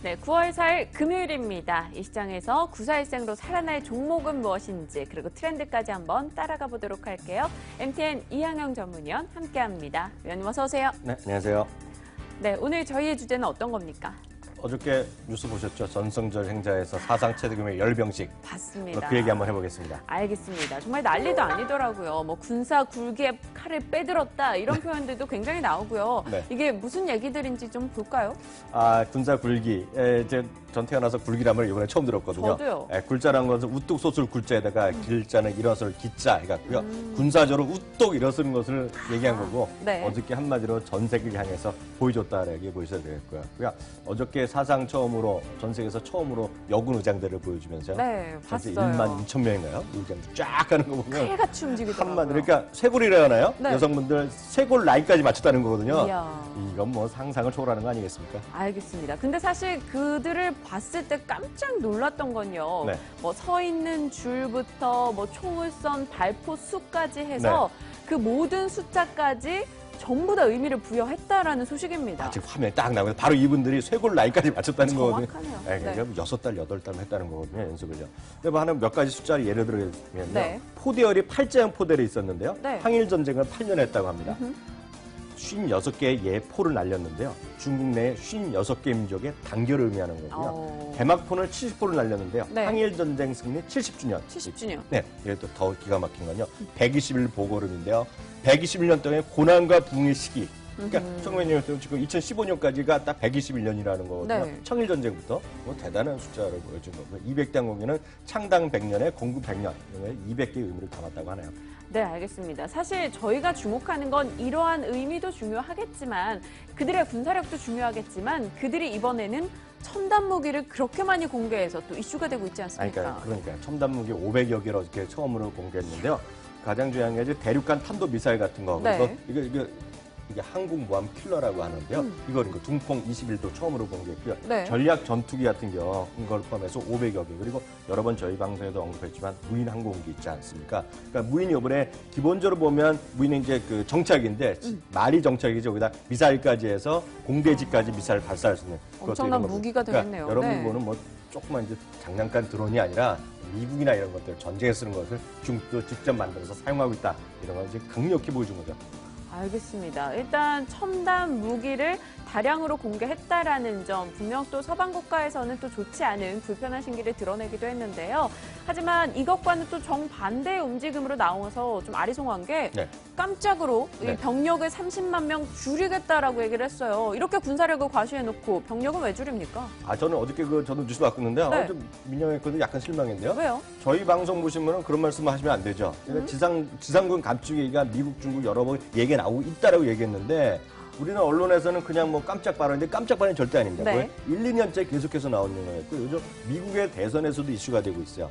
네, 9월 4일 금요일입니다. 이 시장에서 구사일생으로 살아날 종목은 무엇인지 그리고 트렌드까지 한번 따라가 보도록 할게요. MTN 이항영 전문위원 함께합니다. 위원님 어서 오세요. 네, 안녕하세요. 네, 오늘 저희의 주제는 어떤 겁니까? 어저께 뉴스 보셨죠? 전성절 행사에서 사상 최대 규모의 열병식. 봤습니다. 그 얘기 한번 해보겠습니다. 알겠습니다. 정말 난리도 아니더라고요. 뭐 군사 굴기에 칼을 빼들었다 이런 표현들도 굉장히 나오고요. 네. 이게 무슨 얘기들인지 좀 볼까요? 군사 굴기. 이제 전 태어나서 굴기란 이번에 처음 들었거든요. 저도요. 굴자란 것은 우뚝 솟을 굴자에다가 길자는 일어설 기자 해갖고요. 군사적으로 우뚝 일어서는 것을 얘기한 거고 네. 어저께 한마디로 전세를 향해서 보여줬다라고 보셔야 되겠고요. 어저께 사상 처음으로 전 세계에서 처음으로 여군 의장대를 보여주면서요. 네, 전체 봤어요. 1만 2천 명인가요? 의장들 쫙 가는 거 보면 칼같이 움직이더라고요. 한마디로 그러니까 쇄골이라 하나요? 네. 여성분들 쇄골 라인까지 맞췄다는 거거든요. 이야. 이건 뭐 상상을 초월하는 거 아니겠습니까? 알겠습니다. 근데 사실 그들을 봤을 때 깜짝 놀랐던 건요. 네. 뭐 서 있는 줄부터 뭐 총을 쏜 발포 수까지 해서 그 모든 숫자까지 전부 다 의미를 부여했다라는 소식입니다. 지금 화면에 딱 나오면 바로 이분들이 쇄골 라인까지 맞췄다는 거거든요. 정확하네요. 네, 그러니까 6달, 8달 했다는 거거든요, 연습을요. 근데 뭐 하나 몇 가지 숫자를 예를 들면요. 네. 포대열이 8제형 포대를 있었는데요. 네. 항일 전쟁을 8년 했다고 합니다. 56개의 예포를 날렸는데요. 중국 내 56개 민족의 단결을 의미하는 거고요. 대막포를 70포를 날렸는데요. 네. 항일 전쟁 승리 70주년. 70주년. 네, 이것도 더 기가 막힌 건요. 120일 보궐음인데요. 121년 동안의 고난과 붕의 시기. 그러니까 청명년부터 지금 2015년까지가 딱 121년이라는 거거든요. 네. 청일전쟁부터 뭐 대단한 숫자를 보여준 거고요. 200대 항공기는 창당 100년에 공급 100년, 200개의 의미를 담았다고 하네요. 네, 알겠습니다. 사실 저희가 주목하는 건 이러한 의미도 중요하겠지만 그들의 군사력도 중요하겠지만 그들이 이번에는 첨단 무기를 그렇게 많이 공개해서 또 이슈가 되고 있지 않습니까? 그러니까 첨단 무기 500여 개를 어저께 처음으로 공개했는데요. 가장 중요한 게 이제 대륙간 탄도 미사일 같은 거. 네. 그래서 이게 항공모함 킬러라고 하는데요. 이걸 둥풍 21도 처음으로 공개했고요. 네. 전략 전투기 같은 걸 포함해서 500여 개. 그리고 여러 번 저희 방송에도 언급했지만 무인 항공기 있지 않습니까? 그러니까 무인이 이번에 기본적으로 보면 무인은 이제 그 정착인데 말이 정착이죠. 거기다 미사일까지 해서 공대지까지 미사일 발사할 수 있는 엄청난 무기가 되겠네요. 그러니까 네. 여러분 보는 뭐 조그만 이제 장난감 드론이 아니라 미국이나 이런 것들 전쟁에 쓰는 것을 중국도 직접 만들어서 사용하고 있다. 이런 걸 이제 강력히 보여준 거죠. 알겠습니다. 일단 첨단 무기를 다량으로 공개했다라는 점 분명 또 서방 국가에서는 또 좋지 않은 불편한 심기를 드러내기도 했는데요. 하지만 이것과는 또 정반대의 움직임으로 나와서 좀 아리송한 게 네. 깜짝으로 네. 이 병력을 30만 명 줄이겠다라고 얘기를 했어요. 이렇게 군사력을 과시해놓고 병력은 왜 줄입니까? 저는 어저께 저도 뉴스 봤었는데요. 네. 좀 민영했거든요. 약간 실망인데요. 왜요? 저희 방송 보시면은 그런 말씀 하시면 안 되죠. 그러니까 지상군 감축 얘기가 미국, 중국 여러 번 얘기 나오고 있다라고 얘기했는데 우리는 언론에서는 그냥 뭐 깜짝 발언인데 깜짝 발언이 절대 아닙니다. 네. 1, 2년째 계속해서 나오는 거였고 요즘 미국의 대선에서도 이슈가 되고 있어요.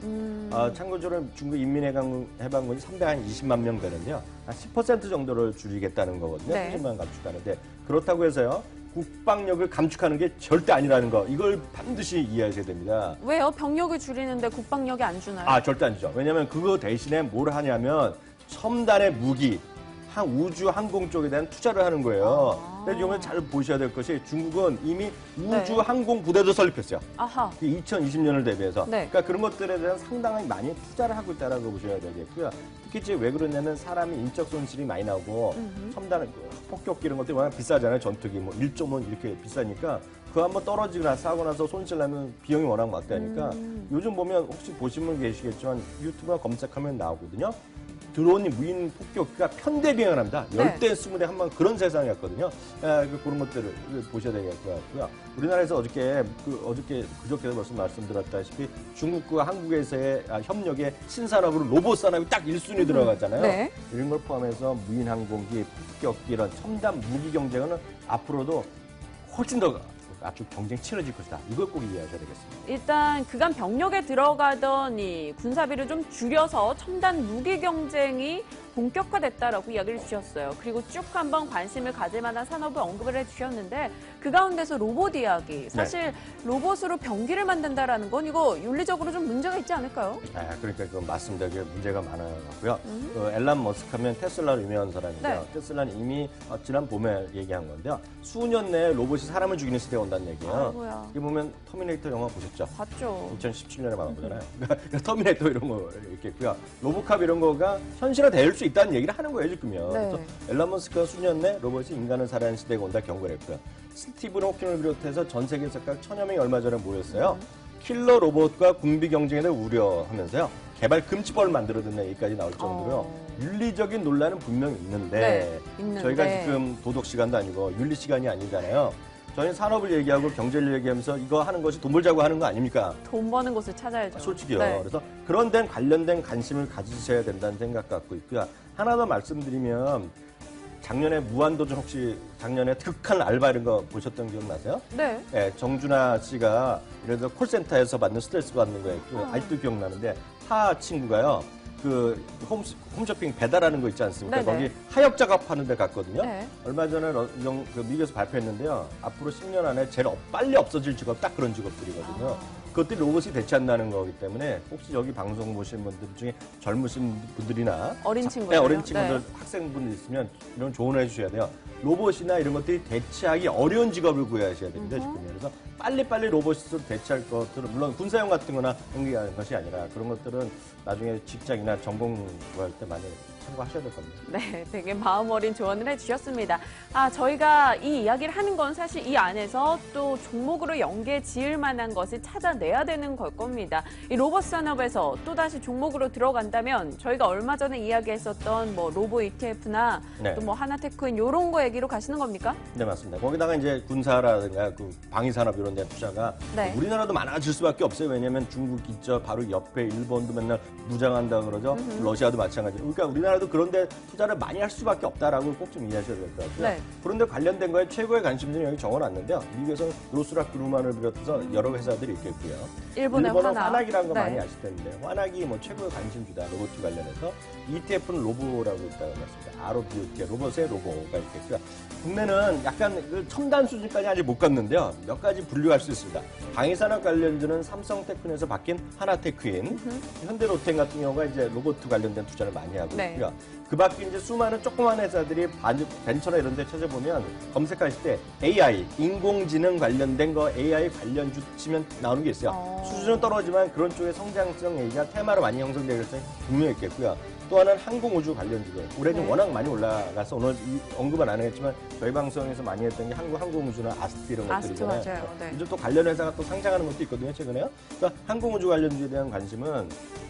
참고적으로 중국 인민해방군이 320만 명 되는데요. 한 10% 정도를 줄이겠다는 거거든요. 네. 30만 감축하는데 그렇다고 해서요. 국방력을 감축하는 게 절대 아니라는 거. 이걸 반드시 이해하셔야 됩니다. 왜요? 병력을 줄이는데 국방력이 안 주나요? 절대 아니죠. 왜냐하면 그거 대신에 뭘 하냐면 첨단의 무기, 우주 항공 쪽에 대한 투자를 하는 거예요. 근데 이번에 잘 보셔야 될 것이 중국은 이미 우주 항공 부대도 설립했어요. 아하. 2020년을 대비해서. 네. 그러니까 그런 것들에 대한 상당히 많이 투자를 하고 있다라고 보셔야 되겠고요. 특히 이제 왜 그러냐면 사람이 인적 손실이 많이 나고 첨단 폭격기 이런 것들이 워낙 비싸잖아요. 전투기 뭐 1.5 이렇게 비싸니까 그거 한번 떨어지거나 싸고 나서 손실 나면 비용이 워낙 막다니까 요즘 보면 혹시 보신 분 계시겠지만 유튜브나 검색하면 나오거든요. 드론이 무인 폭격기가 편대 비행을 합니다. 네. 10대, 20대 한 번 그런 세상이었거든요. 그런 것들을 보셔야 되겠고요. 우리나라에서 그저께도 벌써 말씀드렸다시피 중국과 한국에서의 협력에 신산업으로 로봇 산업이 딱 1순위 들어갔잖아요. 네. 이런 걸 포함해서 무인 항공기, 폭격기 이런 첨단 무기 경쟁은 앞으로도 훨씬 더 아주 경쟁 치러질 것이다. 이걸 꼭 이해하셔야 되겠습니다. 일단 그간 병력에 들어가던 이 군사비를 좀 줄여서 첨단 무기 경쟁이 본격화됐다라고 이야기를 주셨어요. 그리고 쭉 한번 관심을 가질 만한 산업을 언급을 해주셨는데 그 가운데서 로봇 이야기. 사실 로봇으로 병기를 만든다라는 건 이거 윤리적으로 좀 문제가 있지 않을까요? 그러니까 그 맞습니다. 그게 문제가 많아요. 앨런 머스크 하면 테슬라로 유명한 사람인데요. 네. 테슬라는 이미 지난 봄에 얘기한 건데요. 수년 내에 로봇이 사람을 죽이는 시대가 온다. 나온다는 얘기예요. 아이고야. 이게 보면 터미네이터 영화 보셨죠? 봤죠. 2017년에 만난 거잖아요. 그러니까 터미네이터 이런 거 이렇게 있고요. 로보캅 이런 거가 현실화될 수 있다는 얘기를 하는 거예요, 지금요. 네. 그래서 앨런 머스크가 수년 내 로봇이 인간을 살해하는 시대가 온다 경고를 했고요. 스티븐 호킹을 비롯해서 전 세계에서 각 1000여 명이 얼마 전에 모였어요. 킬러 로봇과 군비 경쟁에 대해 우려하면서요. 개발 금지법을 만들어둔 얘기까지 나올 정도로 윤리적인 논란은 분명히 있는데, 있는데 저희가 지금 도덕 시간도 아니고 윤리 시간이 아니잖아요. 저희는 산업을 얘기하고 경제를 얘기하면서 이거 하는 것이 돈 벌자고 하는 거 아닙니까? 돈 버는 곳을 찾아야죠. 솔직히요. 네. 그래서 그런 데 관련된 관심을 가지셔야 된다는 생각 갖고 있고요. 하나 더 말씀드리면 작년에 무한도전 혹시 작년에 극한 알바 이런 거 보셨던 기억 나세요? 네. 네, 정준하 씨가 예를 들어 콜센터에서 받는 스트레스 받는 거에 아직도 기억나는데 하 친구가요. 그 홈쇼핑 배달하는 거 있지 않습니까? 네네. 거기 하역 작업하는 데 갔거든요. 네. 얼마 전에 그 미국에서 발표했는데요. 앞으로 10년 안에 제일 빨리 없어질 직업 딱 그런 직업들이거든요. 그것들이 로봇이 대체한다는 거기 때문에 혹시 여기 방송 보시는 분들 중에 젊으신 분들이나 어린 친구들, 어린 친구들, 네. 학생분들 있으면 이런 조언을 해주셔야 돼요. 로봇이나 이런 것들이 대체하기 어려운 직업을 구하셔야 됩니다. 지금. 그래서 빨리빨리 로봇으로 대체할 것들은 물론 군사용 같은 거나 연기하는 것이 아니라 그런 것들은 나중에 직장이나 전공 구할 때 많이 참고하셔야 될 겁니다. 네, 되게 마음 어린 조언을 해주셨습니다. 저희가 이 이야기를 하는 건 사실 이 안에서 또 종목으로 연계 지을 만한 것을 찾아내야 되는 걸 겁니다. 이 로봇 산업에서 또다시 종목으로 들어간다면 저희가 얼마 전에 이야기했었던 뭐 로보 ETF나 네. 또 뭐 하나테크인 이런 거 얘기로 가시는 겁니까? 네, 맞습니다. 거기다가 이제 군사라든가 그 방위산업 이런 데 투자가 네. 우리나라도 많아질 수밖에 없어요. 왜냐하면 중국 있죠. 바로 옆에 일본도 맨날 무장한다 그러죠. 러시아도 마찬가지로. 그러니까 우리나라도 그런 데 투자를 많이 할 수밖에 없다라고 꼭 좀 이해하셔야 될 것 같고요. 네. 그런데 관련된 거에 최고의 관심들이 여기 적어놨는데요. 미국에서는 노스락 그루만을 비롯해서 여러 회사들이 있겠고요. 일본의 화나. 화낙이라는 거 네. 많이 아실 텐데 화낙이 뭐 최고의 관심주다 로봇 관련해서 ETF는 로보라고 있다고 했습니다. ROBOT 로봇의 로보가 있겠고요. 국내는 약간 그 첨단 수준까지 아직 못 갔는데요. 몇 가지 분류할 수 있습니다. 방위산업 관련주는 삼성테크노에서 바뀐 하나테크인, 현대로템 같은 경우가 이제 로봇 관련된 투자를 많이 하고 네. 있고요. 그 밖에 이제 수많은 조그만 회사들이 벤처나 이런 데 찾아보면 검색하실 때 AI, 인공지능 관련된 거 AI 관련주 치면 나오는 게 있어요. 수준은 떨어지만 그런 쪽의 성장성 얘기가 테마로 많이 형성될 가능성이 분명히 있겠고요. 또 하나는 항공우주 관련주들. 올해는 네. 워낙 많이 올라가서 오늘 언급은 안 했지만 저희 방송에서 많이 했던 게 항공우주나 아스트 이런 것들이잖아요. 맞아요. 네. 요즘 또 관련 회사가 또 상장하는 것도 있거든요, 최근에요. 그러니까 항공우주 관련주에 대한 관심은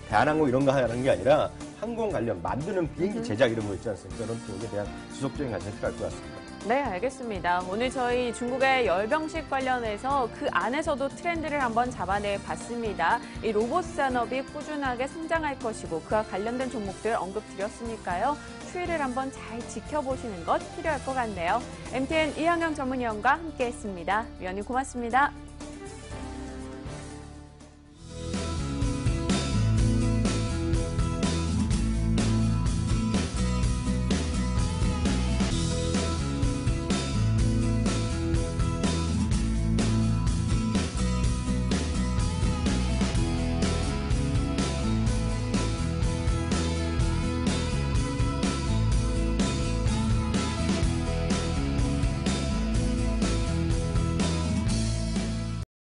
대한항공 이런 거 하는 게 아니라 항공 관련 만드는 비행기 제작 이런 거 있지 않습니까? 그런 쪽에 대한 지속적인 관심이 필요할 것 같습니다. 네, 알겠습니다. 오늘 저희 중국의 열병식 관련해서 그 안에서도 트렌드를 한번 잡아내 봤습니다. 이 로봇 산업이 꾸준하게 성장할 것이고 그와 관련된 종목들 언급드렸으니까요. 추이를 한번 잘 지켜보시는 것 필요할 것 같네요. MTN 이항영 전문위원과 함께했습니다. 위원님 고맙습니다.